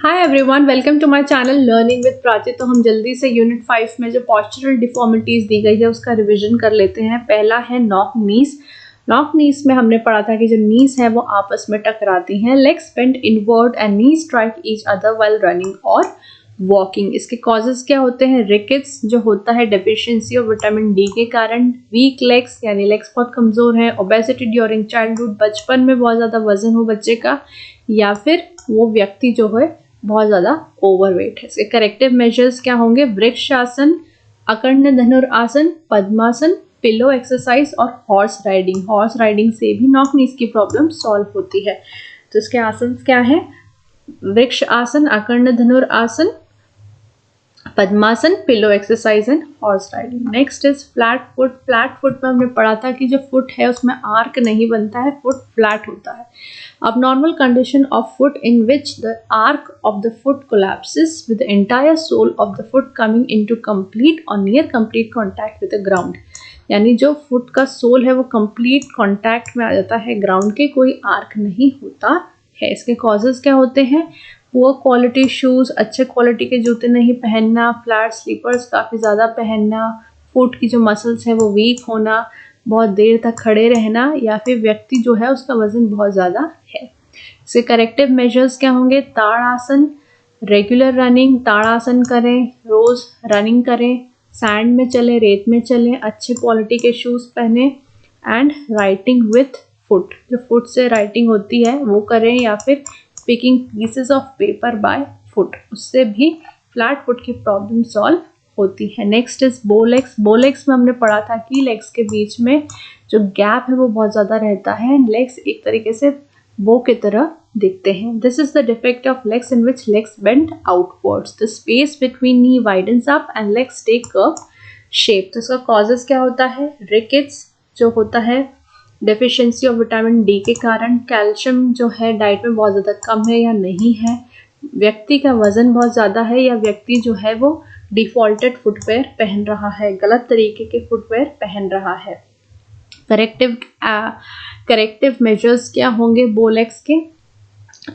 Hi everyone, welcome to my channel learning with Prachi. तो हम जल्दी से यूनिट 5 में जो पोस्चरल डिफॉर्मिटीज दी गई है उसका रिवीजन कर लेते हैं। पहला है नॉक नीज। नॉक नीज में हमने पढ़ा था कि जो नीज है वो आपस में टकराती हैं। Legs bend inward and knee strike each other while running और वॉकिंग। इसके कॉजेज क्या होते हैं? रिकेट्स जो होता है डेफिशिएंसी ऑफ विटामिन डी के कारण, वीक लेग्स यानी लेग्स बहुत कमजोर हैं, ओबेसिटी ड्यूरिंग चाइल्डहुड बचपन में बहुत ज़्यादा वजन हो बच्चे का, या फिर वो व्यक्ति जो है बहुत ज़्यादा ओवरवेट है। इसके करेक्टिव मेजर्स क्या होंगे? वृक्षासन, अकर्ण धनुरासन, पद्मासन, पिलो एक्सरसाइज और हॉर्स राइडिंग। हॉर्स राइडिंग से भी नॉक नीज की प्रॉब्लम सॉल्व होती है। तो इसके आसन क्या है? Vriksha asana, Akarna Dhanurasana, Padmasana, pillow exercise and horse riding. Next is flat foot. Flat foot में हमने पढ़ा था कि जो फुट है उसमें आर्क नहीं बनता है, फुट फ्लैट होता है। Abnormal condition of foot in which the arc of the foot collapses with the entire sole of the foot coming into complete or near complete contact with the ground। यानी जो foot का soul है वो complete contact में आ जाता है ground के, कोई आर्क नहीं होता है। इसके कॉजेज क्या होते हैं? पुअर क्वालिटी शूज, अच्छे क्वालिटी के जूते नहीं पहनना, फ्लैट स्लीपर्स काफ़ी ज़्यादा पहनना, फुट की जो मसल्स है वो वीक होना, बहुत देर तक खड़े रहना, या फिर व्यक्ति जो है उसका वजन बहुत ज़्यादा है। इसके करेक्टिव मेजर्स क्या होंगे? ताड़ासन, रेगुलर रनिंग, ताड़ासन करें, रोज़ रनिंग करें, सैंड में चलें, रेत में चलें, अच्छे क्वालिटी के शूज़ पहने, एंड राइटिंग विथ फुट, जो फुट से राइटिंग होती है वो करें, या फिर picking pieces of paper by foot, उससे भी फ्लैट फुट की प्रॉब्लम सॉल्व होती है। नेक्स्ट इज बो लेग्स। बो लेग्स में हमने पढ़ा था कि लेग्स के बीच में जो गैप है वो बहुत ज़्यादा रहता है। लेग्स एक तरीके से बो की तरह दिखते हैं। This is the defect of legs in which legs bend outwards. The space between knee widens up and legs take curve shape. तो इसका कॉजेज क्या होता है? रिकेट्स जो होता है डेफिशिएंसी ऑफ विटामिन डी के कारण, कैल्शियम जो है डाइट में बहुत ज़्यादा कम है या नहीं है, व्यक्ति का वजन बहुत ज़्यादा है, या व्यक्ति जो है वो डिफॉल्टेड फुटवेयर पहन रहा है, गलत तरीके के फुटवेयर पहन रहा है। करेक्टिव मेजर्स क्या होंगे बो लेग्स के?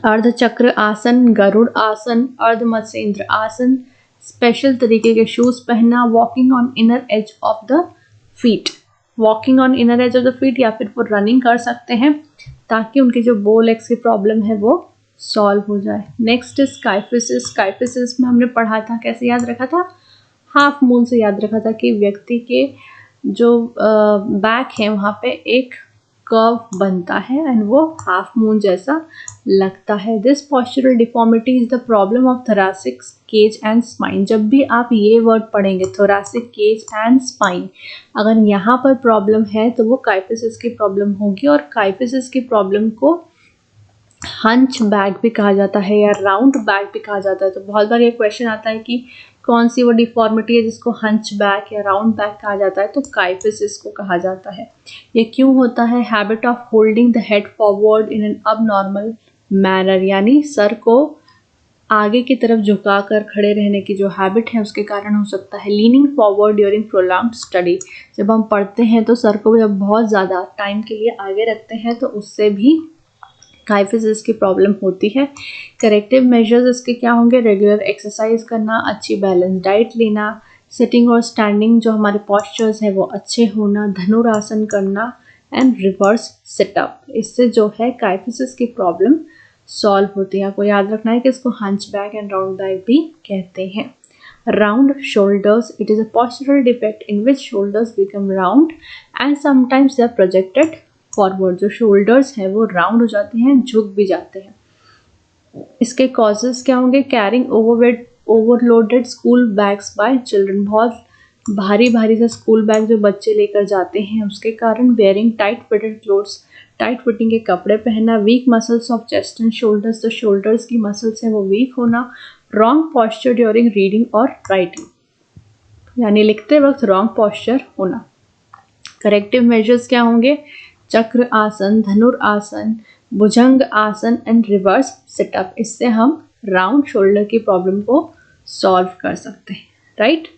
अर्धचक्र आसन, गरुड़ आसन, अर्ध मत्स्येंद्र आसन, स्पेशल तरीके के शूज पहनना, walking on inner as of the feet. Walking on inner as of the feet, या फिर वो रनिंग कर सकते हैं ताकि उनकी जो बो लेग्स की प्रॉब्लम है वो सॉल्व हो जाए। Next is काइफिसिस। काइफिसिस में हमने पढ़ा था, कैसे याद रखा था? हाफ मून से याद रखा था कि व्यक्ति के जो बैक है वहाँ पे एक कर्व बनता है एंड वो हाफ मून जैसा लगता है। This postural deformity is the problem of thoracic cage and spine. जब भी आप ये वर्ड पढ़ेंगे थोरैसिक केज एंड स्पाइन, अगर यहाँ पर प्रॉब्लम है तो वो काइफिसिस की प्रॉब्लम होगी। और काइफिसिस की प्रॉब्लम को हंच बैक भी कहा जाता है या राउंड बैक भी कहा जाता है। तो बहुत बार ये क्वेश्चन आता है कि कौन सी वो डिफॉर्मिटी है जिसको हंच बैक या राउंड बैक कहा जाता है? तो काइफिसिस को कहा जाता है। ये क्यों होता है? Habit of holding the head forward in an abnormal manner, यानी सर को आगे की तरफ झुकाकर खड़े रहने की जो हैबिट है उसके कारण हो सकता है। Leaning forward during prolonged study, जब हम पढ़ते हैं तो सर को जब बहुत ज़्यादा टाइम के लिए आगे रखते हैं तो उससे भी काइफिसिस की प्रॉब्लम होती है। करेक्टिव मेजर्स इसके क्या होंगे? रेगुलर एक्सरसाइज करना, अच्छी बैलेंस डाइट लेना, सिटिंग और स्टैंडिंग जो हमारे पॉस्चर्स हैं वो अच्छे होना, धनुरासन करना एंड रिवर्स सिटअप। इससे जो है काइफिसिस की प्रॉब्लम सॉल्व होती है। आपको याद रखना है कि इसको hunch back and round back भी कहते हैं। Round shoulders, it is a postural defect in which shoulders become round and sometimes they are projected forward. जो शोल्डर्स हैं वो राउंड हो जाते हैं, झुक भी जाते हैं। इसके कॉजेज क्या होंगे? Carrying overweight overloaded school bags bye children. बहुत भारी भारी से स्कूल बैग जो बच्चे लेकर जाते हैं उसके कारण। Wearing tight fitted clothes, tight fitting के कपड़े पहनना। Week muscles of chest and shoulders, तो शोल्डर्स की मसल्स हैं वो वीक होना। रॉन्ग पॉस्चर ड्यूरिंग रीडिंग और राइटिंग, यानी लिखते वक्त रॉन्ग पॉस्चर होना। करेक्टिव मेजर्स क्या होंगे? चक्र आसन, धनुर आसन, भुजंग आसन एंड रिवर्स सिटअप। इससे हम राउंड शोल्डर की प्रॉब्लम को सॉल्व कर सकते हैं, राइट।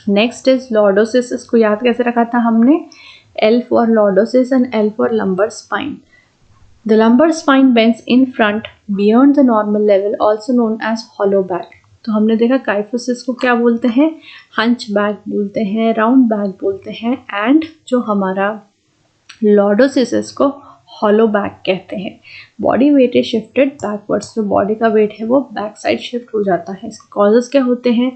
Next is lordosis. इसको याद कैसे रखा था हमने? L for lordosis and L for lumbar spine. The lumbar spine bends in front beyond the normal level also known as hollow back. तो हमने देखा काइफोसिस को क्या बोलते हैं, हंच बैक बोलते हैं, राउंड बैक बोलते हैं, एंड जो हमारा लॉर्डोसिस इसको हॉलो बैक कहते हैं। Body weight is shifted backwards, जो बॉडी का वेट है वो बैक साइड शिफ्ट हो जाता है। इसके कॉजेज क्या होते हैं,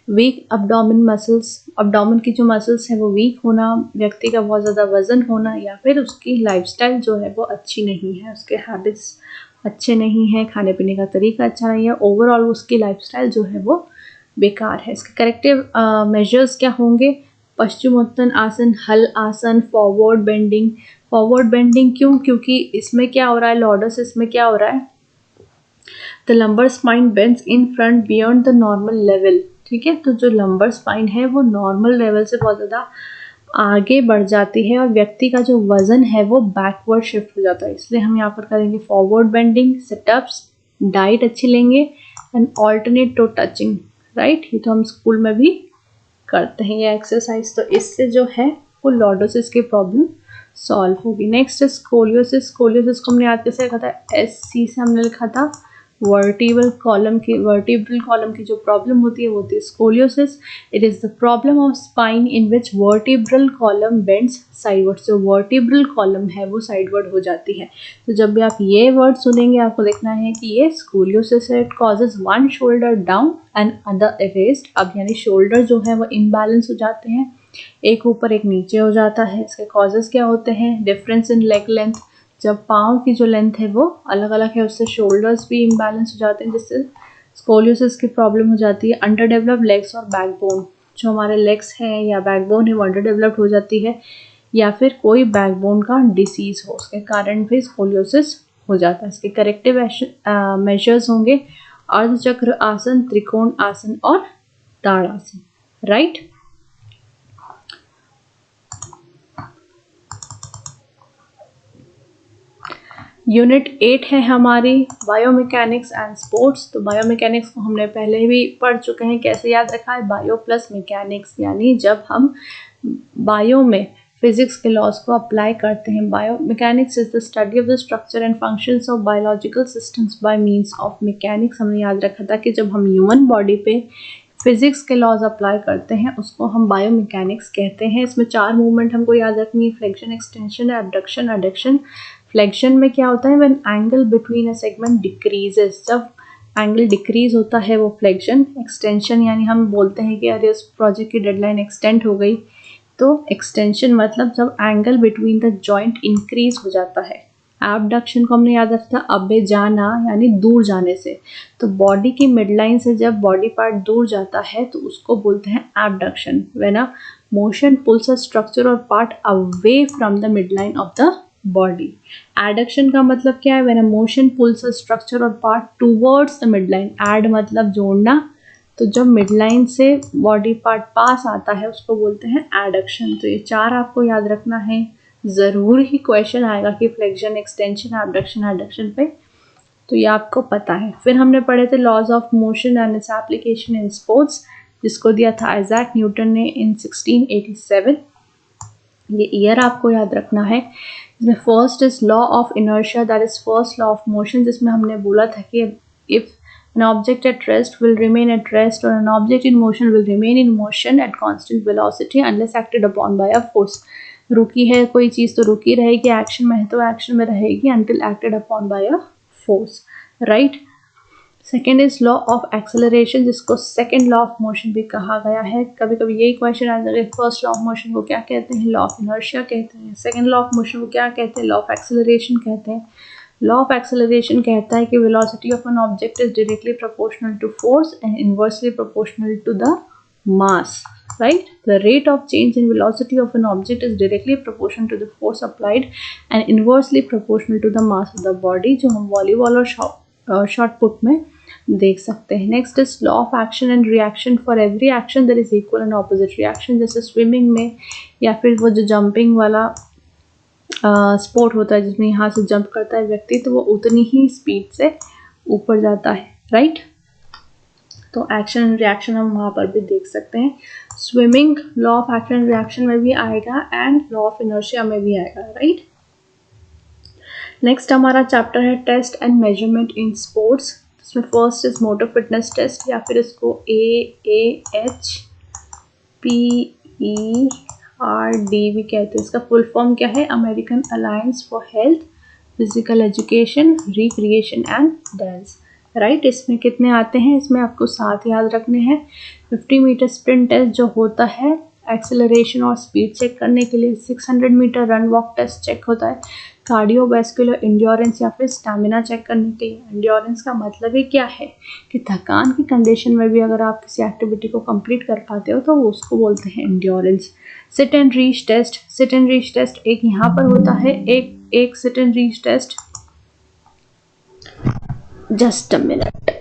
वीक अब्डोमेन मसल्स, अब्डोमेन की जो मसल्स है वो वीक होना, व्यक्ति का बहुत ज़्यादा वजन होना, या फिर उसकी लाइफस्टाइल जो है वो अच्छी नहीं है, उसके हैबिट्स अच्छे नहीं हैं, खाने पीने का तरीका अच्छा नहीं है, ओवरऑल उसकी लाइफस्टाइल जो है वो बेकार है। इसके करेक्टिव मेजर्स क्या होंगे, पश्चिमोत्तान आसन, हल आसन, फॉरवर्ड बेंडिंग। फॉरवर्ड बेंडिंग क्यों, क्योंकि इसमें क्या हो रहा है, लॉर्डोसिस में क्या हो रहा है, the lumbar spine bends in front beyond the normal level. ठीक है, तो जो लंबर स्पाइन है वो नॉर्मल लेवल से बहुत ज़्यादा आगे बढ़ जाती है और व्यक्ति का जो वजन है वो बैकवर्ड शिफ्ट हो जाता है। इसलिए हम यहाँ पर करेंगे फॉरवर्ड बेंडिंग, सिटअप्स, डाइट अच्छी लेंगे and alternate toe touching. Right, ये तो हम स्कूल में भी करते हैं ये एक्सरसाइज। तो इससे जो है वो लॉर्डोसिस की प्रॉब्लम सॉल्व होगी। Next scoliosis. स्कोलियोसिस को हमने याद कैसे लिखा था, SC से हमने लिखा था वर्टिब्रल कॉलम की जो प्रॉब्लम होती है वो होती है scoliosis. It is the problem of spine in which vertebral column bends sideward. जो वर्टिब्रल कॉलम है वो साइडवर्ड हो जाती है। तो जब भी आप ये वर्ड सुनेंगे आपको देखना है कि ये स्कोलियोसिस है। It causes one shoulder down and other raised. अब यानी शोल्डर जो है वो इम्बैलेंस हो जाते हैं, एक ऊपर एक नीचे हो जाता है। इसके कॉजेज क्या होते हैं, डिफरेंस इन लेग लेंथ, जब पाँव की जो लेंथ है वो अलग अलग है उससे शोल्डर्स भी इम्बैलेंस हो जाते हैं, जिससे स्कोलियोसिस की प्रॉब्लम हो जाती है। अंडर डेवलप्ड लेग्स और बैकबोन, जो हमारे लेग्स हैं या बैकबोन है वो अंडर डेवलप्ड हो जाती है, या फिर कोई बैकबोन का डिसीज हो उसके कारण भी स्कोलियोसिस हो जाता है। इसके करेक्टिव मेजर्स होंगे अर्धचक्र आसन, त्रिकोण आसन और ताड़ासन। राइट, यूनिट 8 है हमारी बायोमैकेनिक्स एंड स्पोर्ट्स। तो बायोमैकेनिक्स को हमने पहले भी पढ़ चुके हैं, कैसे याद रखा है, बायो प्लस मैकेनिक्स, यानी जब हम बायो में फिजिक्स के लॉज को अप्लाई करते हैं। Biomechanics is the study of the structure and functions of biological systems by means of mechanics. हमने याद रखा था कि जब हम ह्यूमन बॉडी पे फिजिक्स के लॉज अप्लाई करते हैं उसको हम बायोमैकेनिक्स कहते हैं। इसमें 4 मूवमेंट हमको याद रखनी है, flexion, extension, abduction, adduction. Flexion में क्या होता है, when angle between a segment decreases, जब एंगल डिक्रीज होता है वो फ्लेक्शन। एक्सटेंशन यानी हम बोलते हैं कि अरे उस प्रोजेक्ट की डेडलाइन एक्सटेंड हो गई, तो एक्सटेंशन मतलब जब angle between the joint increase हो जाता है। एबडक्शन को हमने याद रखा था अबे जाना, यानी दूर जाने से। तो बॉडी की मिडलाइन से जब बॉडी पार्ट दूर जाता है तो उसको बोलते हैं abduction. When a motion pulls a structure or part away from the midline of the body. Adduction का मतलब क्या है, when a motion pulls a structure or part towards the midline. Add मतलब जोड़ना, तो जब मिडलाइन से बॉडी पार्ट पास आता है उसको बोलते हैं एडक्शन। तो ये 4 आपको याद रखना है, ज़रूर ही क्वेश्चन आएगा कि फ्लेक्शन, एक्सटेंशन, एबडक्शन, एडक्शन पे, तो ये आपको पता है। फिर हमने पढ़े थे laws of motion and its application in sports, जिसको दिया था आइजैक न्यूटन ने इन 1687। ये ईयर आपको याद रखना है। इसमें first is law of inertia, that is first law of motion, जिसमें हमने बोला था कि if an object at rest will remain at rest or an object in motion will remain in motion at constant velocity unless acted upon by a force। रुकी है कोई चीज़ तो रुकी रहेगी, एक्शन में है तो एक्शन में रहेगी until acted upon by a force। Right, second is law of acceleration, जिसको सेकेंड लॉ ऑफ मोशन भी कहा गया है। कभी कभी यही क्वेश्चन आ जाएगा, फर्स्ट लॉ ऑफ मोशन को क्या कहते हैं, लॉ ऑफ इनर्शिया कहते हैं। सेकेंड लॉ ऑफ मोशन को क्या कहते हैं, लॉ ऑफ एक्सेलरेशन कहते हैं। लॉ ऑफ एक्सेलरेशन कहता है कि velocity of an object is directly proportional to force and inversely proportional to the mass. Right, the rate of change in velocity of an object is directly proportional to the force applied and inversely proportional to the mass of the body, जो हम volleyball और shot put में देख सकते हैं। Next is law of action and reaction, for every action there is equal and opposite reaction. जैसे swimming में या फिर वो जो जंपिंग वाला स्पोर्ट होता है जिसमें यहाँ से जंप करता है व्यक्ति, तो वो उतनी ही स्पीड से ऊपर जाता है। राइट, तो एक्शन एंड रिएक्शन हम वहाँ पर भी देख सकते हैं। Swimming law of action and reaction में भी आएगा एंड लॉ ऑफ इनर्शिया में भी आएगा। राइट, नेक्स्ट हमारा चैप्टर है test and measurement in sports. इसमें first is motor fitness test या फिर इसको AAHPERD भी कहते हैं। इसका फुल फॉर्म क्या है? American alliance for health, physical education, recreation and dance. Right, इसमें कितने आते हैं? इसमें आपको 7 याद रखने हैं। 50 मीटर स्प्रिंट टेस्ट जो होता है एक्सेलरेशन और स्पीड चेक करने के लिए, 600 metre run walk test check होता है, कार्डियोवैस्कुलर इंड्योरेंस या फिर स्टैमिना चेक करने के लिए। इंड्योरेंस का मतलब ही क्या है कि थकान की कंडीशन में भी अगर आप किसी एक्टिविटी को कंप्लीट कर पाते हो तो उसको बोलते हैं endurance. Sit and reach test, sit and reach test एक यहाँ पर होता है, एक sit and reach test. Just a minute.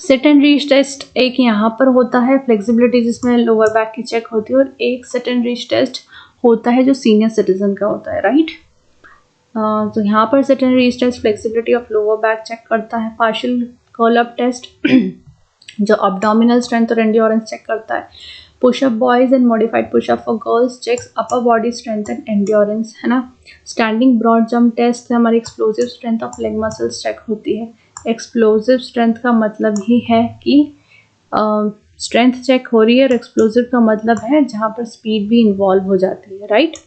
Sit and reach test एक यहाँ पर होता है फ्लेक्सिबिलिटी जिसमें लोअर बैक की चेक होती है, और एक सिट एंड रीच टेस्ट होता है जो सीनियर सिटीजन का होता है। राइट, तो यहाँ पर sit and reach test flexibility of lower back check करता है। पार्शियल कर्ल अप टेस्ट जो अब्डोमिनल स्ट्रेंथ और एंड्योरेंस चेक करता है। Push up boys and modified push up for girls checks upper body strength and endurance, है ना। स्टैंडिंग ब्रॉड जंप टेस्ट से हमारी explosive strength of leg muscles check होती है। एक्सप्लोसिव स्ट्रेंथ का मतलब ही है कि स्ट्रेंथ चेक हो रही है, और एक्सप्लोसिव का मतलब है जहाँ पर स्पीड भी इन्वॉल्व हो जाती है। राइट,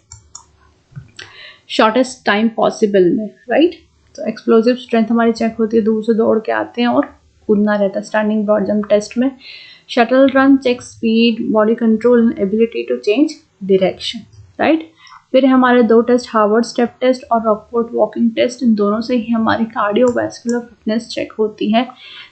शॉर्टेस्ट टाइम पॉसिबल में। राइट, तो एक्सप्लोसिव स्ट्रेंथ हमारी चेक होती है, दूर से दौड़ के आते हैं और कूदना रहता है। स्टैंडिंग ब्रॉड जंप टेस्ट में shuttle run check speed, body control and ability to change direction. Right, फिर हमारे 2 टेस्ट, हार्वर्ड स्टेप टेस्ट और रॉकफोर्ट वॉकिंग टेस्ट। इन दोनों से ही हमारी कार्डियोवैस्कुलर फिटनेस चेक होती है।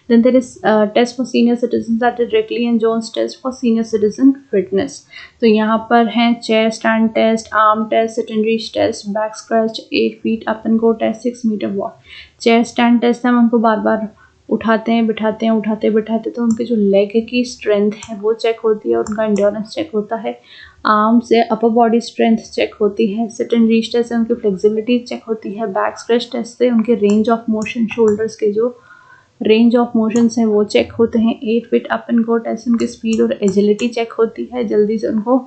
Then there is test for senior citizen that is Rikli and Jones test for senior citizen fitness. तो यहाँ पर हैं chair stand test, arm test, sit and reach test, back scratch, 8 feet up and go test, 6 meter walk. Chair stand test हम उनको बार बार उठाते हैं, बिठाते हैं, उठाते बिठाते, तो उनकी जो लेग की स्ट्रेंथ है वो चेक होती है और उनका एंड्योरेंस चेक होता है। आर्म से अपर बॉडी स्ट्रेंथ चेक होती है। सिट एंड रीच टेस्ट से उनकी फ्लेक्सिबिलिटी चेक होती है। बैक स्क्रैच टेस्ट से उनके रेंज ऑफ मोशन, शोल्डर्स के जो रेंज ऑफ मोशंस हैं वो चेक होते हैं। 8 feet up and go test उनकी स्पीड और एजिलिटी चेक होती है, जल्दी से उनको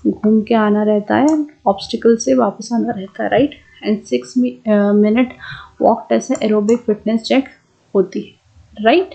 घूम के आना रहता है, ऑब्स्टिकल से वापस आना रहता है। Right, and 6 minute walk test से एरोबिक फिटनेस चेक होती है। राइट,